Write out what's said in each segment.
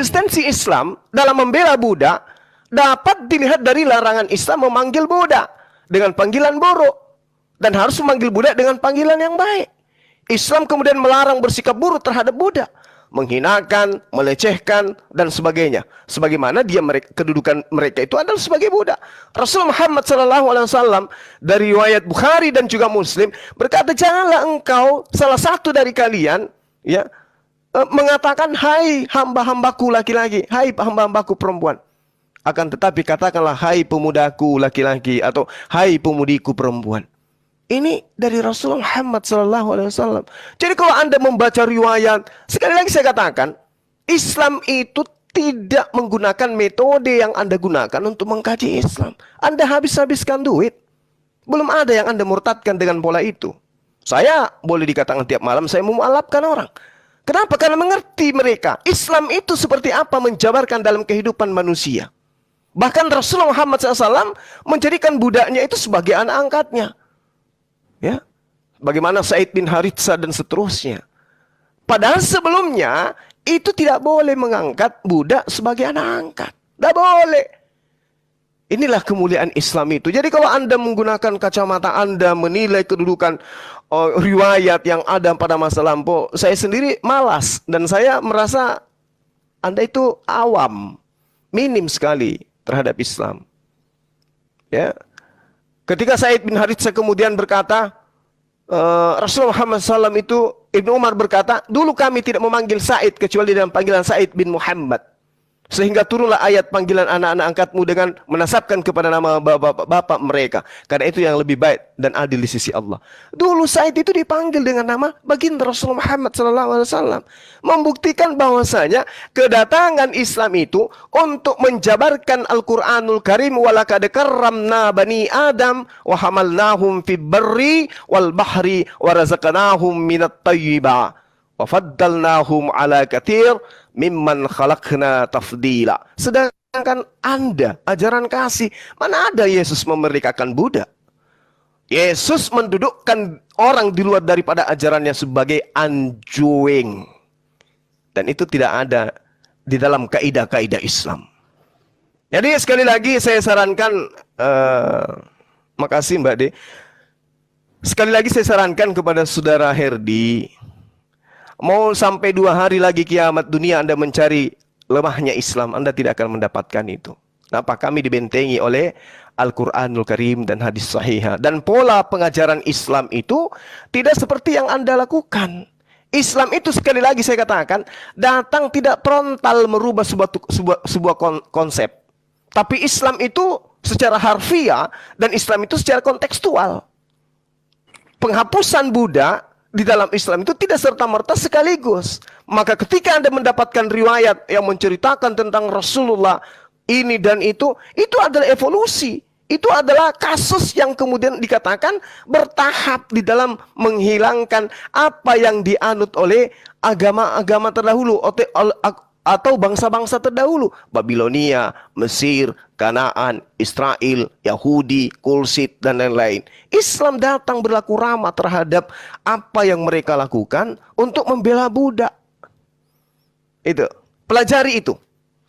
eksistensi Islam dalam membela budak dapat dilihat dari larangan Islam memanggil budak dengan panggilan buruk dan harus memanggil budak dengan panggilan yang baik. Islam kemudian melarang bersikap buruk terhadap budak, menghinakan, melecehkan, dan sebagainya. Sebagaimana kedudukan mereka itu adalah sebagai budak. Rasul Muhammad SAW dari riwayat Bukhari dan juga Muslim berkata, janganlah engkau salah satu dari kalian ya mengatakan, hai hamba-hambaku laki-laki, hai hamba-hambaku perempuan. Akan tetapi katakanlah, hai pemudaku laki-laki, atau hai pemudiku perempuan. Ini dari Rasulullah Muhammad SAW. Jadi kalau Anda membaca riwayat, sekali lagi saya katakan, Islam itu tidak menggunakan metode yang Anda gunakan untuk mengkaji Islam. Anda habis-habiskan duit. Belum ada yang Anda murtadkan dengan pola itu. Saya boleh dikatakan tiap malam saya memualafkan orang. Kenapa? Karena mengerti mereka Islam itu seperti apa menjabarkan dalam kehidupan manusia. Bahkan Rasulullah Muhammad SAW menjadikan budaknya itu sebagai anak angkatnya. Ya, bagaimana Said bin Haritsah dan seterusnya. Padahal sebelumnya itu tidak boleh mengangkat budak sebagai anak angkat. Tidak boleh. Inilah kemuliaan Islam itu. Jadi kalau Anda menggunakan kacamata Anda menilai kedudukan riwayat yang ada pada masa lampau, saya sendiri malas dan saya merasa Anda itu awam, minim sekali terhadap Islam. Ya. Ketika Said bin Haritsah kemudian berkata, Rasulullah Muhammad SAW itu, Ibnu Umar berkata, dulu kami tidak memanggil Said kecuali dalam panggilan Said bin Muhammad. Sehingga turunlah ayat panggilan anak-anak angkatmu dengan menasabkan kepada nama bapak mereka. Karena itu yang lebih baik dan adil di sisi Allah. Dulu Said itu dipanggil dengan nama baginda Rasulullah Muhammad SAW. Membuktikan bahwasanya kedatangan Islam itu untuk menjabarkan Al-Quranul Karim. Walaqad karramna bani Adam wa hamalnahum fil barri wal bahri wa razaqnahum minat tayyiba wa faddalnahum ala katsir mimman khalaqna tafdila. Sedangkan Anda, ajaran kasih, mana ada Yesus memerdekakan budak? Yesus mendudukkan orang di luar daripada ajarannya sebagai anjing. Dan itu tidak ada di dalam kaidah-kaidah Islam. Jadi sekali lagi saya sarankan, makasih Mbak De. Sekali lagi saya sarankan kepada saudara Herdi, mau sampai 2 hari lagi kiamat dunia Anda mencari lemahnya Islam, Anda tidak akan mendapatkan itu. Kenapa? Kami dibentengi oleh Al-Quranul Karim dan hadis sahihah. Dan pola pengajaran Islam itu tidak seperti yang Anda lakukan. Islam itu sekali lagi saya katakan, datang tidak frontal merubah sebuah konsep. Tapi Islam itu secara harfiah dan Islam itu secara kontekstual. Penghapusan budak di dalam Islam itu tidak serta-merta sekaligus. Maka ketika Anda mendapatkan riwayat yang menceritakan tentang Rasulullah ini dan itu adalah evolusi. Itu adalah kasus yang kemudian dikatakan bertahap di dalam menghilangkan apa yang dianut oleh agama-agama terdahulu atau bangsa-bangsa terdahulu. Babilonia, Mesir, Kanaan, Israel, Yahudi, Kulsit, dan lain-lain. Islam datang berlaku ramah terhadap apa yang mereka lakukan untuk membela budak. Itu, pelajari itu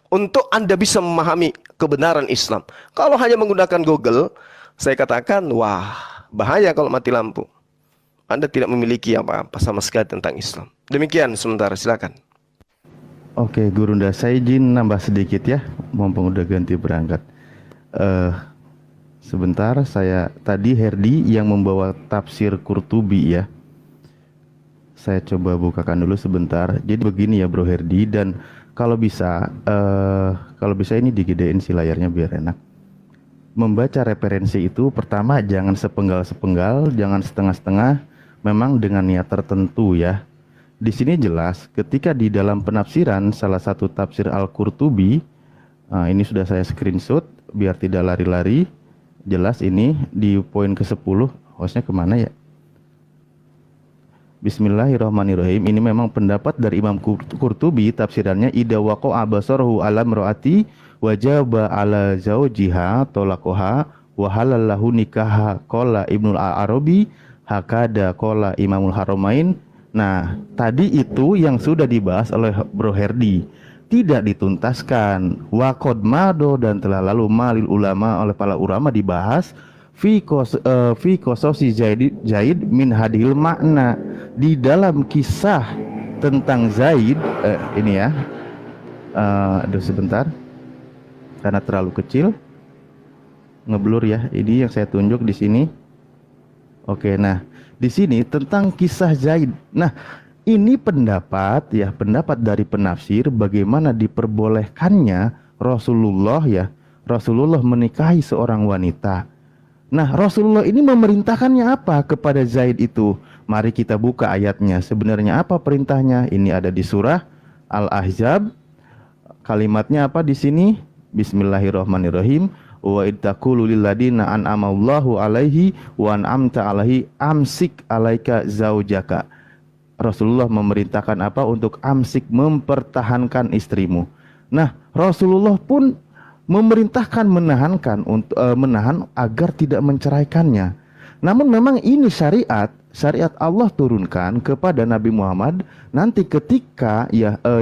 untuk Anda bisa memahami kebenaran Islam. Kalau hanya menggunakan Google, saya katakan, wah, bahaya kalau mati lampu. Anda tidak memiliki apa-apa sama sekali tentang Islam. Demikian sementara, silakan. Oke, Gurunda, saya izin nambah sedikit ya, mumpung udah ganti berangkat. Sebentar, saya tadi Herdi yang membawa tafsir Qurtubi ya. Saya coba bukakan dulu sebentar. Jadi begini ya Bro Herdi, dan kalau bisa ini digedein si layarnya biar enak. Membaca referensi itu pertama jangan sepenggal-sepenggal, jangan setengah-setengah, memang dengan niat tertentu ya. Di sini jelas ketika di dalam penafsiran salah satu tafsir Al-Qurtubi, ini sudah saya screenshot biar tidak lari-lari. Jelas ini di poin ke-10, hostnya kemana ya? Bismillahirrahmanirrahim. Ini memang pendapat dari Imam Qurtubi, tafsirannya idza waqa'a basaruhu ala imraati wajaba ala zaujiha talaqaha wa halallahu nikaha qala Ibnul Arabi hakada qala Imamul Haramain. Nah, tadi itu yang sudah dibahas oleh Bro Herdi. tidak dituntaskan. Wa qad mado, dan telah lalu malil ulama, oleh para ulama dibahas fi qasosi Zaid min hadil makna, di dalam kisah tentang Zaid. Ini ya, aduh sebentar karena terlalu kecil ngeblur ya, ini yang saya tunjuk di sini. Oke, nah di sini tentang kisah Zaid. Nah, ini pendapat ya, pendapat dari penafsir bagaimana diperbolehkannya Rasulullah menikahi seorang wanita. Nah, Rasulullah ini memerintahkannya apa kepada Zaid itu? Mari kita buka ayatnya. Sebenarnya apa perintahnya? Ini ada di surah Al-Ahzab. Kalimatnya apa di sini? Bismillahirrahmanirrahim. Wa ittaqulu lil ladina an'amallahu alaihi wa an'amta alaihi amsik alaika zaujaka. Rasulullah memerintahkan apa? Untuk amsik, mempertahankan istrimu. Nah, Rasulullah pun memerintahkan menahan agar tidak menceraikannya. Namun memang ini syariat Allah turunkan kepada Nabi Muhammad. Nanti ketika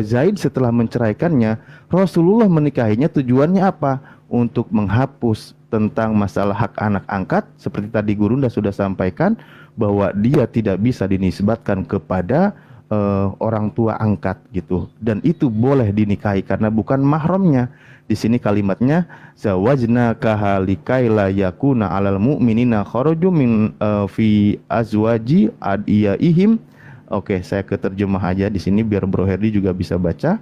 Zaid setelah menceraikannya, Rasulullah menikahinya tujuannya apa? Untuk menghapus tentang masalah hak anak angkat, seperti tadi Gurunda sudah sampaikan bahwa dia tidak bisa dinisbatkan kepada orang tua angkat gitu, dan itu boleh dinikahi karena bukan mahramnya. Di sini kalimatnya zawajnaka likaila yakuna alal mu'minina kharaju min fi azwaji adiyaihim. Oke, saya keterjemah aja di sini biar Bro Herdi juga bisa baca.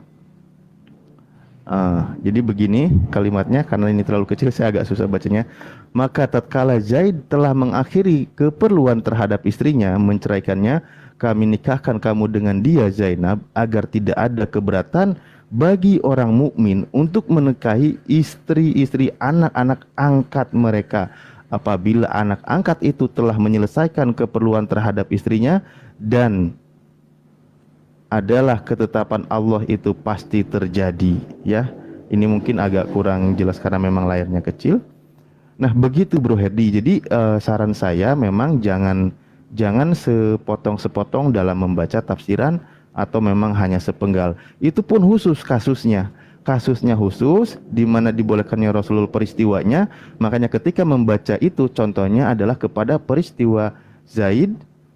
Jadi begini kalimatnya, karena ini terlalu kecil saya agak susah bacanya. Maka tatkala Zaid telah mengakhiri keperluan terhadap istrinya, menceraikannya, kami nikahkan kamu dengan dia Zainab, agar tidak ada keberatan bagi orang mukmin untuk menikahi istri-istri anak-anak angkat mereka, apabila anak angkat itu telah menyelesaikan keperluan terhadap istrinya dan adalah ketetapan Allah itu pasti terjadi. Ya, ini mungkin agak kurang jelas karena memang layarnya kecil. Nah, begitu Bro Herdi. Jadi saran saya memang jangan sepotong-sepotong dalam membaca tafsiran, atau memang hanya sepenggal. Itu pun khusus kasusnya khusus di mana dibolehkannya Rasulullah peristiwanya. Makanya ketika membaca itu contohnya adalah kepada peristiwa Zaid,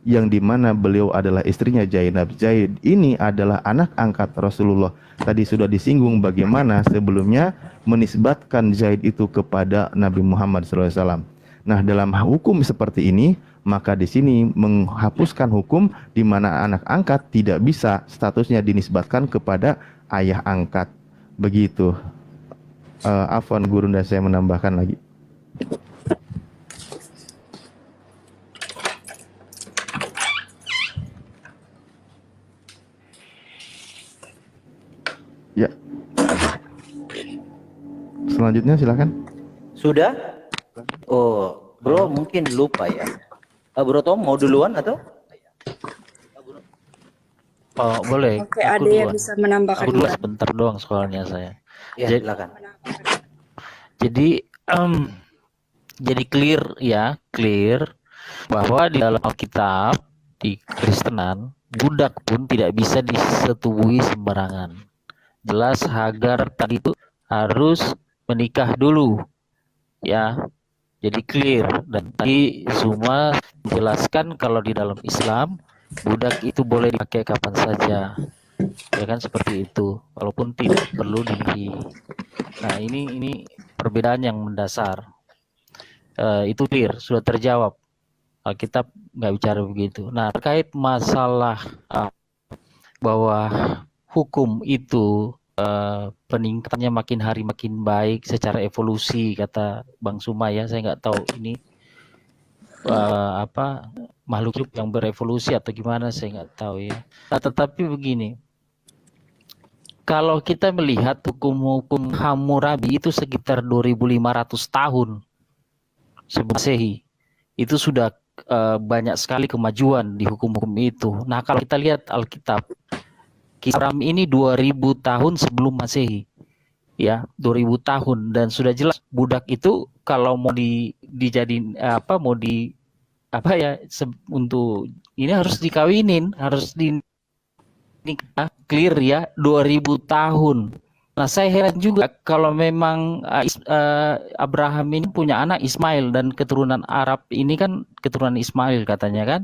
yang dimana beliau adalah istrinya Zainab. Zaid ini adalah anak angkat Rasulullah. Tadi sudah disinggung bagaimana sebelumnya menisbatkan Zaid itu kepada Nabi Muhammad SAW. Nah, dalam hukum seperti ini, maka di sini menghapuskan hukum di mana anak angkat tidak bisa statusnya dinisbatkan kepada ayah angkat. Begitu. Afwan Gurunda, saya menambahkan lagi. Ya. Selanjutnya silakan. Sudah? Oh, Bro mungkin lupa ya. Bro Tom mau duluan atau? Oh, boleh. Oke, ada yang bisa menambahkan. Aku dulu sebentar doang soalnya saya. Ya, silakan. Jadi clear bahwa di dalam Alkitab, di Kristenan, budak pun tidak bisa disetubui sembarangan. Jelas Hagar tadi itu harus menikah dulu, ya. Jadi clear. Dan tadi Zuma menjelaskan kalau di dalam Islam budak itu boleh dipakai kapan saja, ya kan, seperti itu, walaupun tidak perlu dibeli. Nah, ini perbedaan yang mendasar. Itu clear, sudah terjawab. Alkitab nggak bicara begitu. Nah, terkait masalah bahwa hukum itu peningkatannya makin hari makin baik secara evolusi, kata Bang Suma ya, saya nggak tahu ini makhluk hidup yang berevolusi atau gimana, saya nggak tahu ya. Nah, tetapi begini, kalau kita melihat hukum-hukum Hammurabi itu sekitar 2.500 tahun sebelum Masehi, itu sudah banyak sekali kemajuan di hukum-hukum itu. Nah, kalau kita lihat Alkitab, Kisah ini 2000 tahun sebelum Masehi, ya, 2000 tahun, dan sudah jelas budak itu kalau mau dijadiin untuk ini harus dikawinin, harus nikah clear ya 2000 tahun. Nah, saya heran juga kalau memang Abraham ini punya anak Ismail dan keturunan Arab ini kan keturunan Ismail katanya kan,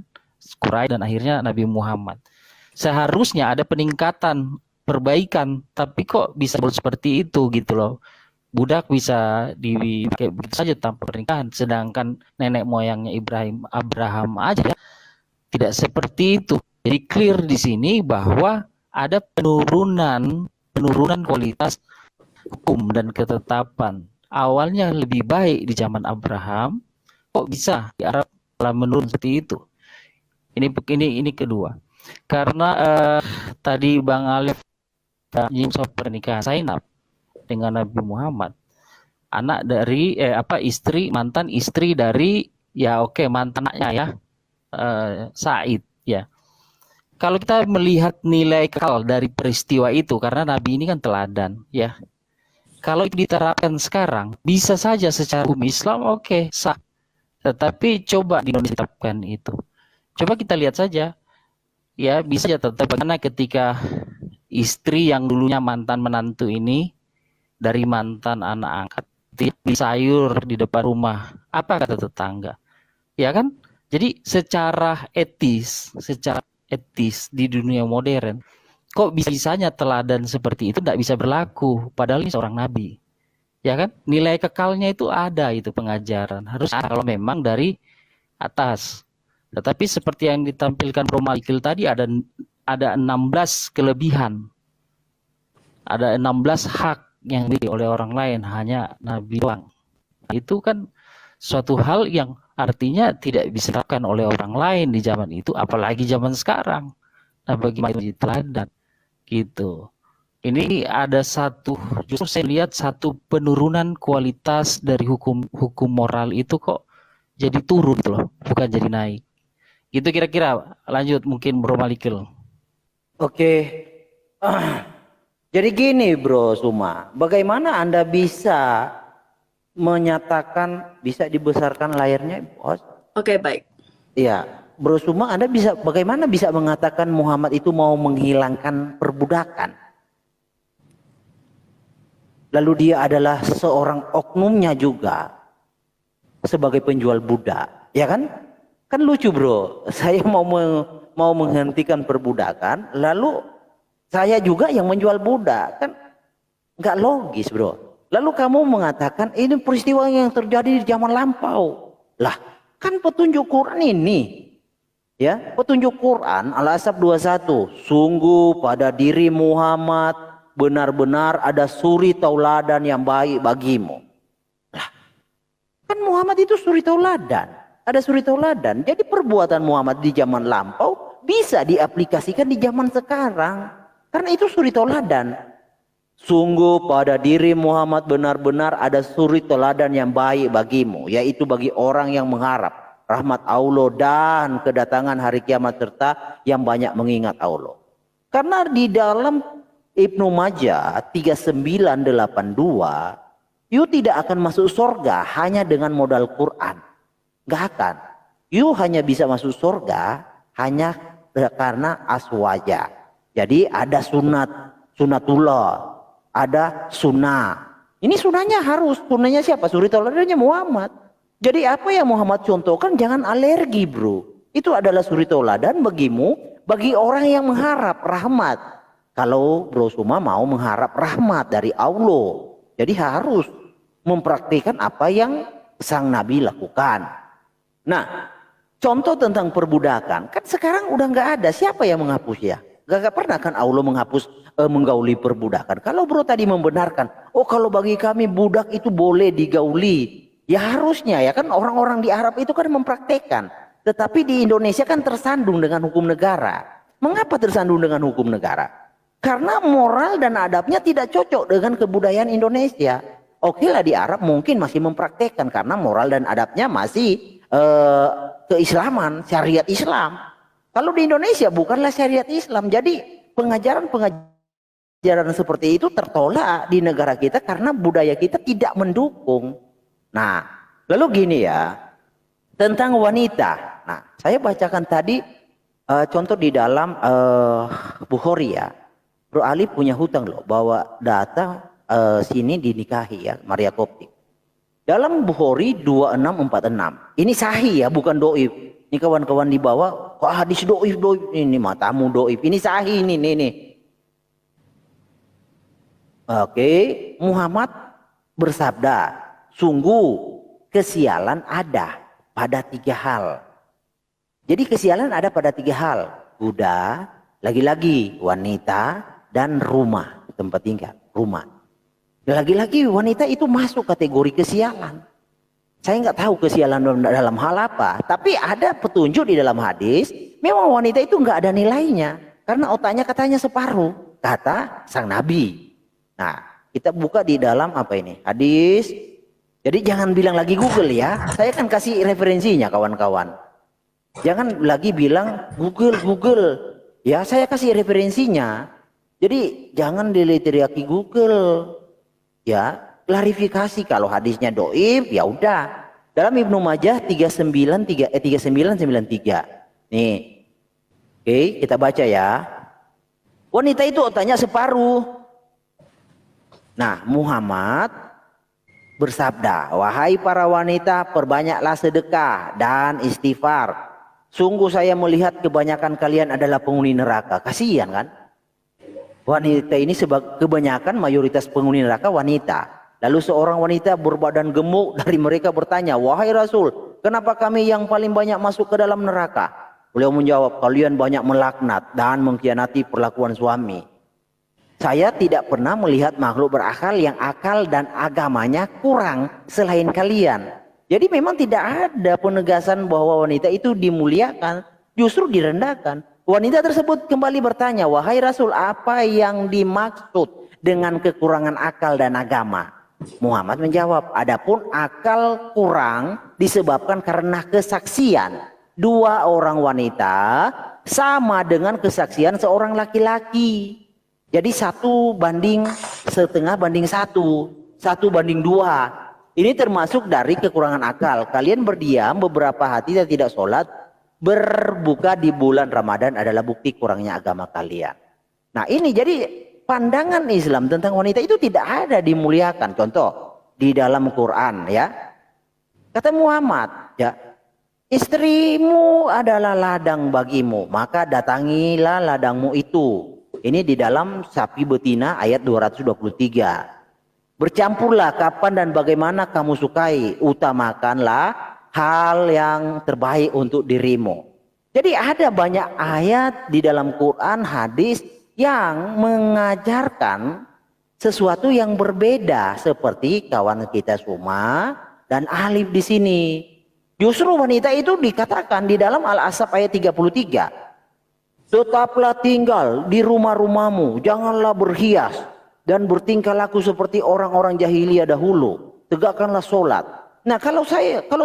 Quraisy dan akhirnya Nabi Muhammad. Seharusnya ada peningkatan, perbaikan, tapi kok bisa seperti itu gitu loh. Budak bisa kayak begitu saja tanpa pernikahan, sedangkan nenek moyangnya Abraham aja tidak seperti itu. Jadi clear di sini bahwa ada penurunan kualitas hukum dan ketetapan. Awalnya lebih baik di zaman Abraham, kok bisa di Arab malah menurun seperti itu. Ini kedua. Karena tadi Bang Alif soal pernikahan Zainab dengan Nabi Muhammad, anak dari mantan istri dari mantan anaknya ya, Said ya. Kalau kita melihat nilai kekal dari peristiwa itu, karena Nabi ini kan teladan ya. Kalau itu diterapkan sekarang, bisa saja secara hukum Islam sah. Tetapi coba di Indonesia diterapkan itu. Coba kita lihat saja, ya bisa saja tetap bagaimana ketika istri yang dulunya mantan menantu ini dari mantan anak angkat beli sayur di depan rumah, apa kata tetangga, ya kan? Jadi secara etis di dunia modern, kok bisanya teladan seperti itu tidak bisa berlaku, padahal ini seorang nabi, ya kan? Nilai kekalnya itu ada, itu pengajaran harus kalau memang dari atas. Tetapi seperti yang ditampilkan Bro Malikil tadi, ada 16 kelebihan, ada 16 hak yang dimiliki oleh orang lain, hanya Nabi doang. Nah, itu kan suatu hal yang artinya tidak bisa diterapkan oleh orang lain di zaman itu, apalagi zaman sekarang. Nah, bagaimana menjadi teladan gitu. Ini ada justru saya lihat satu penurunan kualitas dari hukum moral itu kok jadi turun gitu loh, bukan jadi naik. Itu kira-kira. Lanjut mungkin Bro Malikil. Oke. Jadi gini Bro Suma, bagaimana Anda bisa menyatakan bisa dibesarkan layarnya, Bos? Oke, baik. Iya, Bro Suma, Anda bagaimana bisa mengatakan Muhammad itu mau menghilangkan perbudakan? Lalu dia adalah seorang oknumnya juga sebagai penjual budak, ya kan? Kan lucu Bro, saya mau menghentikan perbudakan, lalu saya juga yang menjual budak, kan nggak logis Bro. Lalu kamu mengatakan ini peristiwa yang terjadi di zaman lampau. Lah, kan petunjuk Quran ini. Ya, petunjuk Quran Al-Ahzab 21. Sungguh pada diri Muhammad benar-benar ada suri tauladan yang baik bagimu. Lah, kan Muhammad itu suri tauladan. Ada suri tauladan. Jadi perbuatan Muhammad di zaman lampau bisa diaplikasikan di zaman sekarang. Karena itu suri tauladan. Sungguh pada diri Muhammad benar-benar ada suri teladan yang baik bagimu, yaitu bagi orang yang mengharap rahmat Allah dan kedatangan hari kiamat serta yang banyak mengingat Allah. Karena di dalam Ibnu Majah 3982, you tidak akan masuk surga hanya dengan modal Quran. Gak akan. You hanya bisa masuk surga hanya karena aswaja. Jadi ada sunatullah, ada sunnah. Ini sunnahnya harus, sunnahnya siapa? Suri tauladannya Muhammad. Jadi apa yang Muhammad contohkan jangan alergi Bro. Itu adalah suri tauladan bagimu, bagi orang yang mengharap rahmat. Kalau Bro Suma mau mengharap rahmat dari Allah, jadi harus mempraktikkan apa yang sang Nabi lakukan. Nah, contoh tentang perbudakan, kan sekarang udah nggak ada. Siapa yang menghapus ya? Gak pernah kan Allah menghapus menggauli perbudakan. Kalau Bro tadi membenarkan, kalau bagi kami budak itu boleh digauli. Ya harusnya ya kan, orang-orang di Arab itu kan mempraktekkan. Tetapi di Indonesia kan tersandung dengan hukum negara. Mengapa tersandung dengan hukum negara? Karena moral dan adabnya tidak cocok dengan kebudayaan Indonesia. Oke lah di Arab mungkin masih mempraktekkan karena moral dan adabnya masih keislaman, syariat Islam. Kalau di Indonesia bukanlah syariat Islam. Jadi pengajaran seperti itu tertolak di negara kita karena budaya kita tidak mendukung. Nah, lalu gini ya, tentang wanita. Nah, saya bacakan tadi Contoh di dalam Bukhari ya, Bro Ali punya hutang loh, bawa data sini dinikahi ya, Maria Koptik. Dalam Bukhari 2646, ini sahih ya, bukan doib. Ini kawan-kawan di bawah, kok hadis doib, ini matamu doib, ini sahih ini, nih. Oke, Muhammad bersabda, sungguh kesialan ada pada 3 hal. Jadi kesialan ada pada 3 hal. Budak, lagi-lagi wanita, dan rumah. Tempat tinggal, rumah. Lagi-lagi wanita itu masuk kategori kesialan. Saya nggak tahu kesialan dalam hal apa. Tapi ada petunjuk di dalam hadis. Memang wanita itu nggak ada nilainya. Karena otaknya katanya separuh. Kata sang Nabi. Nah, kita buka di dalam apa ini? Hadis. Jadi jangan bilang lagi Google ya. Saya kan kasih referensinya kawan-kawan. Jangan lagi bilang Google. Ya, saya kasih referensinya. Jadi jangan diteriaki Google. Ya, klarifikasi kalau hadisnya doib, ya udah. Dalam Ibnu Majah 3993. Nih. Oke, kita baca ya. Wanita itu otaknya separuh. Nah, Muhammad bersabda, wahai para wanita, perbanyaklah sedekah dan istighfar. Sungguh saya melihat kebanyakan kalian adalah penghuni neraka. Kasihan kan? Wanita ini kebanyakan mayoritas penghuni neraka wanita. Lalu seorang wanita berbadan gemuk dari mereka bertanya, wahai Rasul, kenapa kami yang paling banyak masuk ke dalam neraka? Beliau menjawab, kalian banyak melaknat dan mengkhianati perlakuan suami. Saya tidak pernah melihat makhluk berakal yang akal dan agamanya kurang selain kalian. Jadi memang tidak ada penegasan bahwa wanita itu dimuliakan, justru direndahkan. Wanita tersebut kembali bertanya, wahai Rasul, apa yang dimaksud dengan kekurangan akal dan agama? Muhammad menjawab, adapun akal kurang disebabkan karena kesaksian 2 orang wanita sama dengan kesaksian seorang laki-laki. Jadi 1 banding setengah banding 1, 1 banding 2. Ini termasuk dari kekurangan akal. Kalian berdiam beberapa hari dan tidak sholat, berbuka di bulan Ramadan adalah bukti kurangnya agama kalian. Nah ini jadi pandangan Islam tentang wanita itu tidak ada dimuliakan. Contoh di dalam Quran ya. Kata Muhammad ya, istrimu adalah ladang bagimu, maka datangilah ladangmu itu. Ini di dalam Sapi Betina ayat 223. Bercampurlah kapan dan bagaimana kamu sukai, utamakanlah hal yang terbaik untuk dirimu. Jadi ada banyak ayat di dalam Quran, hadis yang mengajarkan sesuatu yang berbeda, seperti kawan kita Suma dan Alif di sini. Justru wanita itu dikatakan di dalam Al-Ahzab ayat 33. Tetaplah tinggal di rumah-rumahmu, janganlah berhias dan bertingkah laku seperti orang-orang jahiliyah dahulu. Tegakkanlah sholat. Nah kalau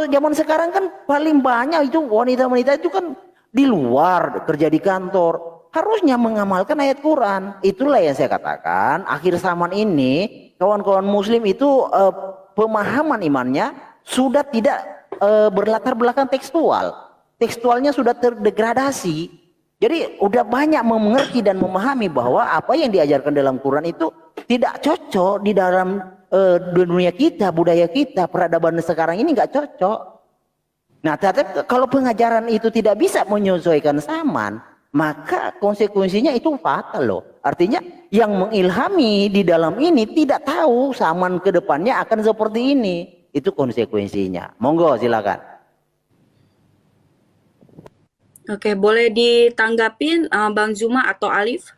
zaman sekarang kan paling banyak itu wanita-wanita itu kan di luar kerja di kantor. Harusnya mengamalkan ayat Quran. Itulah yang saya katakan akhir zaman ini kawan-kawan muslim itu pemahaman imannya sudah tidak berlatar belakang tekstual. Tekstualnya sudah terdegradasi. Jadi udah banyak mengerti dan memahami bahwa apa yang diajarkan dalam Quran itu tidak cocok di dalam dunia kita, budaya kita, peradaban sekarang ini nggak cocok. Nah, tapi kalau pengajaran itu tidak bisa menyesuaikan zaman, maka konsekuensinya itu fatal loh. Artinya yang mengilhami di dalam ini tidak tahu zaman ke depannya akan seperti ini. Itu konsekuensinya. Monggo silakan. Oke, boleh ditanggapin Bang Zuma atau Alif?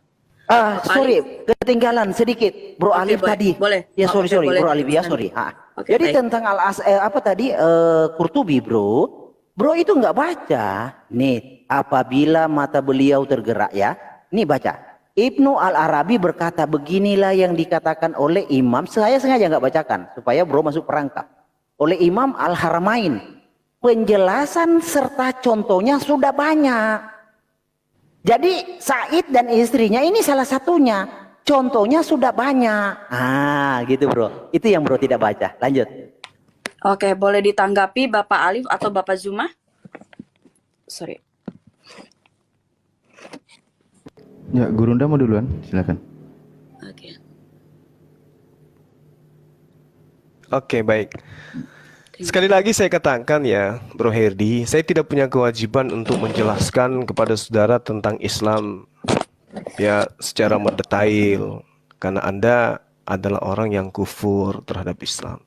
Sorry, ketinggalan sedikit, Bro Alif boleh, tadi. Boleh. Ya sorry, Boleh. Bro Alif ya sorry. Oke, Jadi baik. tentang Qurtubi Bro itu nggak baca. Nih, apabila mata beliau tergerak ya, nih baca. Ibnu Al-Arabi berkata beginilah yang dikatakan oleh Imam. Saya sengaja nggak bacakan supaya Bro masuk perangkap. Oleh Imam Al-Haramain. Penjelasan serta contohnya sudah banyak. Jadi Said dan istrinya ini salah satunya. Contohnya sudah banyak. Gitu Bro. Itu yang Bro tidak baca. Lanjut. Oke, boleh ditanggapi Bapak Alif atau Bapak Zuma? Sorry. Ya, Gurunda mau duluan, silakan. Oke. Oke, baik. Sekali lagi saya katakan ya, Bro Herdi, saya tidak punya kewajiban untuk menjelaskan kepada saudara tentang Islam ya secara mendetail, karena Anda adalah orang yang kufur terhadap Islam.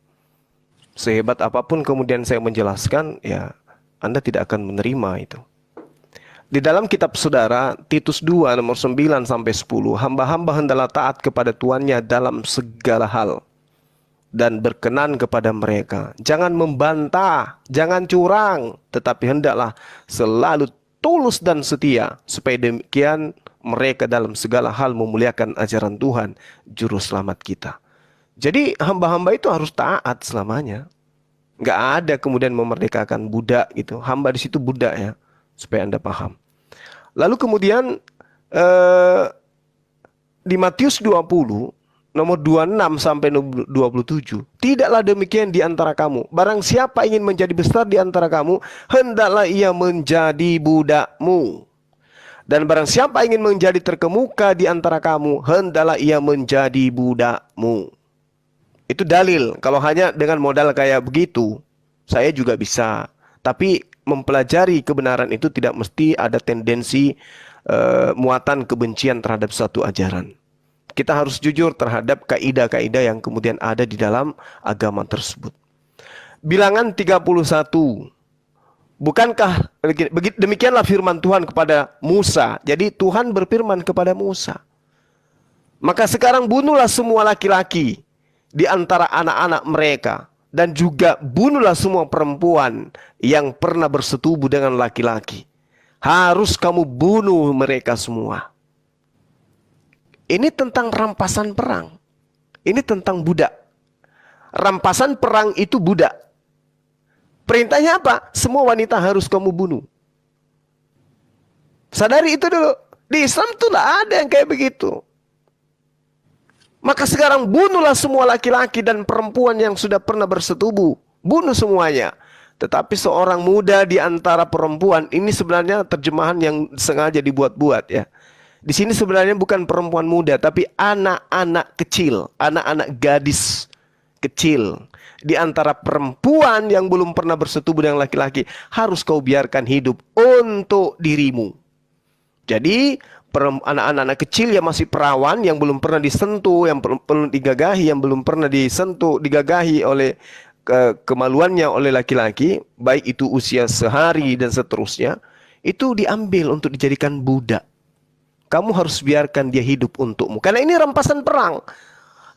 Sehebat apapun kemudian saya menjelaskan, ya Anda tidak akan menerima itu. Di dalam kitab saudara, Titus 2 nomor 9 sampai 10, hamba-hamba hendaklah taat kepada tuannya dalam segala hal dan berkenan kepada mereka. Jangan membantah, jangan curang, tetapi hendaklah selalu tulus dan setia, supaya demikian mereka dalam segala hal memuliakan ajaran Tuhan, juru selamat kita. Jadi hamba-hamba itu harus taat selamanya. Nggak ada kemudian memerdekakan budak gitu. Hamba di situ budak ya, supaya Anda paham. Lalu kemudian di Matius 20 nomor 26 sampai 27. Tidaklah demikian di antara kamu. Barang siapa ingin menjadi besar di antara kamu, hendaklah ia menjadi budakmu. Dan barang siapa ingin menjadi terkemuka di antara kamu, hendaklah ia menjadi budakmu. Itu dalil. Kalau hanya dengan modal kayak begitu, saya juga bisa. Tapi mempelajari kebenaran itu tidak mesti ada tendensi muatan kebencian terhadap suatu ajaran. Kita harus jujur terhadap kaidah-kaidah yang kemudian ada di dalam agama tersebut. Bilangan 31. Bukankah demikianlah firman Tuhan kepada Musa. Jadi Tuhan berfirman kepada Musa, maka sekarang bunuhlah semua laki-laki di antara anak-anak mereka, dan juga bunuhlah semua perempuan yang pernah bersetubuh dengan laki-laki. Harus kamu bunuh mereka semua. Ini tentang rampasan perang. Ini tentang budak. Rampasan perang itu budak. Perintahnya apa? Semua wanita harus kamu bunuh. Sadari itu dulu. Di Islam tuh tidak ada yang kayak begitu. Maka sekarang bunuhlah semua laki-laki dan perempuan yang sudah pernah bersetubuh. Bunuh semuanya. Tetapi seorang muda di antara perempuan, ini sebenarnya terjemahan yang sengaja dibuat-buat ya. Di sini sebenarnya bukan perempuan muda, tapi anak-anak kecil, anak-anak gadis kecil. Di antara perempuan yang belum pernah bersetubuh dengan laki-laki, harus kau biarkan hidup untuk dirimu. Jadi anak-anak kecil yang masih perawan, yang belum pernah disentuh, yang belum digagahi, yang belum pernah disentuh, digagahi oleh kemaluannya oleh laki-laki, baik itu usia sehari dan seterusnya, itu diambil untuk dijadikan budak. Kamu harus biarkan dia hidup untukmu. Karena ini rampasan perang.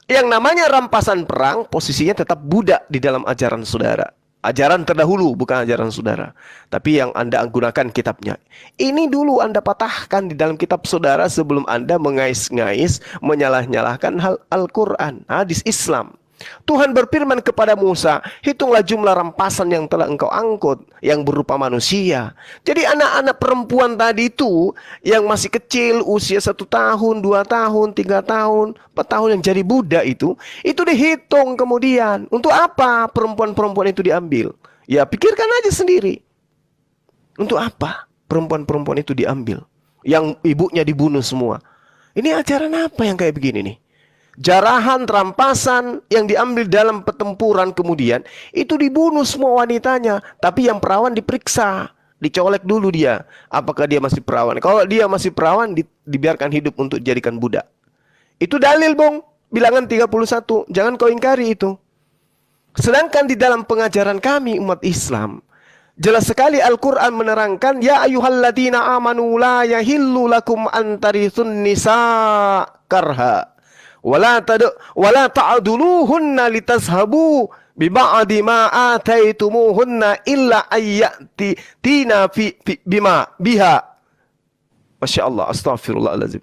Yang namanya rampasan perang, posisinya tetap budak di dalam ajaran saudara. Ajaran terdahulu, bukan ajaran saudara. Tapi yang Anda gunakan kitabnya. Ini dulu Anda patahkan di dalam kitab saudara sebelum Anda mengais-ngais, menyalah-nyalahkan hal Al-Quran, hadis Islam. Tuhan berfirman kepada Musa, hitunglah jumlah rampasan yang telah engkau angkut, yang berupa manusia. Jadi anak-anak perempuan tadi itu, yang masih kecil, usia 1 tahun, 2 tahun, 3 tahun, 4 tahun yang jadi budak itu dihitung kemudian. Untuk apa perempuan-perempuan itu diambil? Ya pikirkan aja sendiri. Untuk apa perempuan-perempuan itu diambil? Yang ibunya dibunuh semua. Ini ajaran apa yang kayak begini nih? Jarahan, rampasan yang diambil dalam pertempuran kemudian itu dibunuh semua wanitanya. Tapi yang perawan diperiksa, dicolek dulu dia, apakah dia masih perawan. Kalau dia masih perawan, dibiarkan hidup untuk dijadikan budak. Itu dalil bong, bilangan 31. Jangan kau ingkari itu. Sedangkan di dalam pengajaran kami umat Islam, jelas sekali Al-Quran menerangkan, ya ayyuhalladzina amanu la yahillu lakum antarithun nisa karha. Wala ta'aduluhunna litazhabu biba'di ma ataitumuhunna illa ayyati tina biha. Masya Allah, astagfirullahaladzim.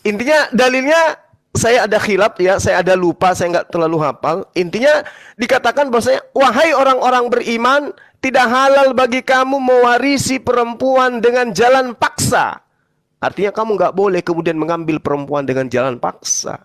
Intinya dalilnya saya ada khilaf ya, saya ada lupa, saya nggak terlalu hafal. Intinya dikatakan bahwasanya, wahai orang-orang beriman, tidak halal bagi kamu mewarisi perempuan dengan jalan paksa. Artinya kamu nggak boleh kemudian mengambil perempuan dengan jalan paksa.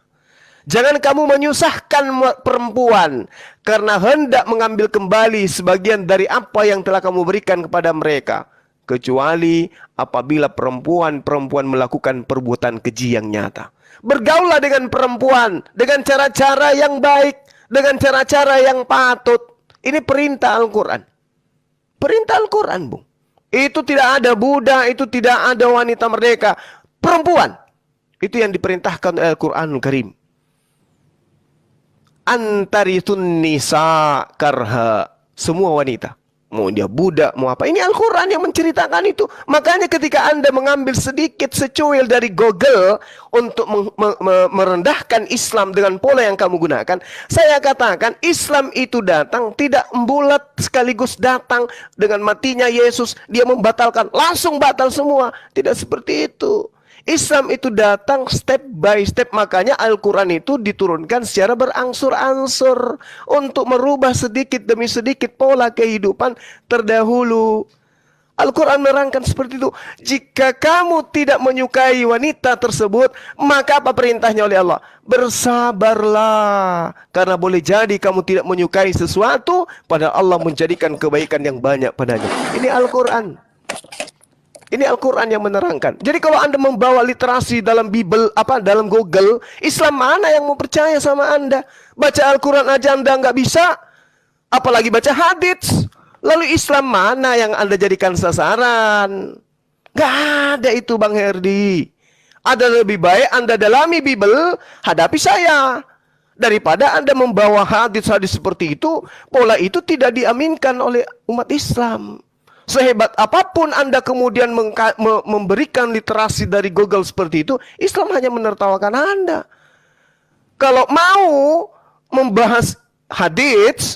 Jangan kamu menyusahkan perempuan karena hendak mengambil kembali sebagian dari apa yang telah kamu berikan kepada mereka. kecuali apabila perempuan melakukan perbuatan keji yang nyata. Bergaullah dengan perempuan dengan cara-cara yang baik, dengan cara-cara yang patut. Ini perintah Al-Quran. Perintah Al-Quran, Bung. Itu tidak ada budak, itu tidak ada wanita merdeka. Perempuan. Itu yang diperintahkan oleh Al-Quranul Karim. Antarithun nisa karha. Semua wanita. Mau dia budak, mau apa. Ini Al-Quran yang menceritakan itu. Makanya ketika Anda mengambil sedikit secuil dari Google untuk merendahkan Islam dengan pola yang kamu gunakan, saya katakan Islam itu datang tidak bulat sekaligus datang dengan matinya Yesus. Dia membatalkan, langsung batal semua. Tidak seperti itu. Islam itu datang step by step. Makanya Al-Quran itu diturunkan secara berangsur-angsur untuk merubah sedikit demi sedikit pola kehidupan terdahulu. Al-Quran menerangkan seperti itu. Jika kamu tidak menyukai wanita tersebut, maka apa perintahnya oleh Allah? Bersabarlah. Karena boleh jadi kamu tidak menyukai sesuatu, padahal Allah menjadikan kebaikan yang banyak padanya. Ini Al-Quran. Ini Al-Quran yang menerangkan. Jadi kalau Anda membawa literasi dalam Bible, dalam Google, Islam mana yang mau percaya sama Anda? Baca Al-Quran aja Anda nggak bisa, apalagi baca hadits. Lalu Islam mana yang Anda jadikan sasaran? Nggak ada itu, Bang Herdi. Ada lebih baik Anda dalami Bible, hadapi saya. Daripada Anda membawa hadits-hadits seperti itu, pola itu tidak diaminkan oleh umat Islam. Sehebat apapun Anda kemudian memberikan literasi dari Google seperti itu, Islam hanya menertawakan Anda. Kalau mau membahas hadits,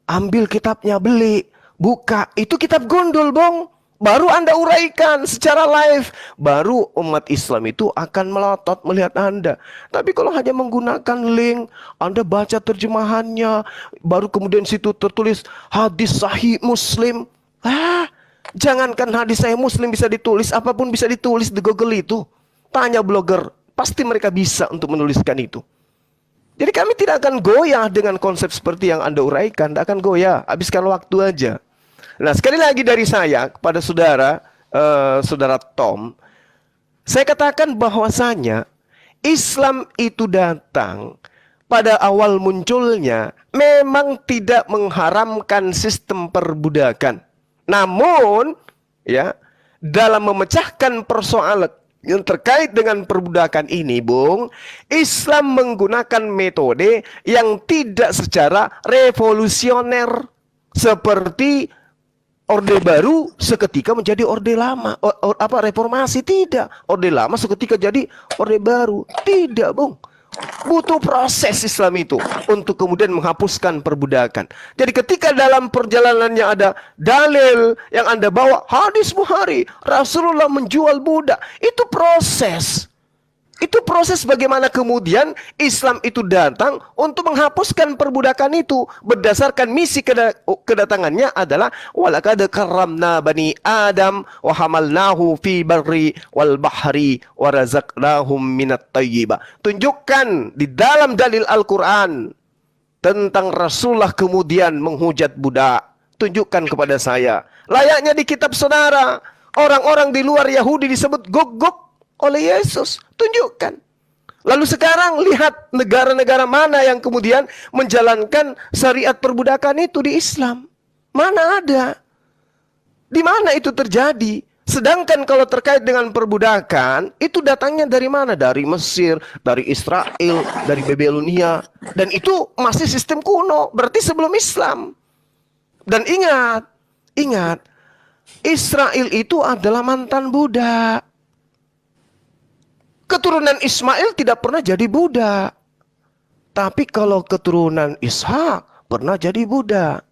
ambil kitabnya, beli, buka. Itu kitab gundul, Bang. Baru Anda uraikan secara live. Baru umat Islam itu akan melotot melihat Anda. Tapi kalau hanya menggunakan link, Anda baca terjemahannya, baru kemudian situ tertulis hadis sahih Muslim. Jangankan hadis sahih Muslim bisa ditulis, apapun bisa ditulis di Google itu. Tanya blogger, pasti mereka bisa untuk menuliskan itu. Jadi kami tidak akan goyah dengan konsep seperti yang Anda uraikan. Tidak akan goyah, habiskan waktu aja. Nah, sekali lagi dari saya kepada saudara Tom, saya katakan bahwasanya Islam itu datang pada awal munculnya memang tidak mengharamkan sistem perbudakan. Namun, ya, dalam memecahkan persoalan yang terkait dengan perbudakan ini, Bung, Islam menggunakan metode yang tidak secara revolusioner seperti Orde Baru seketika menjadi Orde Lama. Reformasi tidak. Orde Lama seketika jadi Orde Baru. Tidak, Bung. Butuh proses Islam itu untuk kemudian menghapuskan perbudakan. Jadi ketika dalam perjalanannya ada dalil yang Anda bawa, hadis Bukhari, Rasulullah menjual budak, itu proses. Itu proses bagaimana kemudian Islam itu datang untuk menghapuskan perbudakan itu. Berdasarkan misi kedatangannya adalah walaqad karramna bani Adam wa hamalnahu fi barri wal bahri wa razaqnahum minat thayyibah. Tunjukkan di dalam dalil Al-Quran tentang Rasulullah kemudian menghujat budak. Tunjukkan kepada saya. Layaknya di kitab saudara, orang-orang di luar Yahudi disebut Gog oleh Yesus. Tunjukkan. Lalu sekarang lihat negara-negara mana yang kemudian menjalankan syariat perbudakan itu di Islam. Mana ada? Di mana itu terjadi? Sedangkan kalau terkait dengan perbudakan, itu datangnya dari mana? Dari Mesir, dari Israel, dari Babilonia. Dan itu masih sistem kuno, berarti sebelum Islam. Dan ingat, Israel itu adalah mantan budak. Keturunan Ismail tidak pernah jadi budak. Tapi kalau keturunan Ishak pernah jadi budak.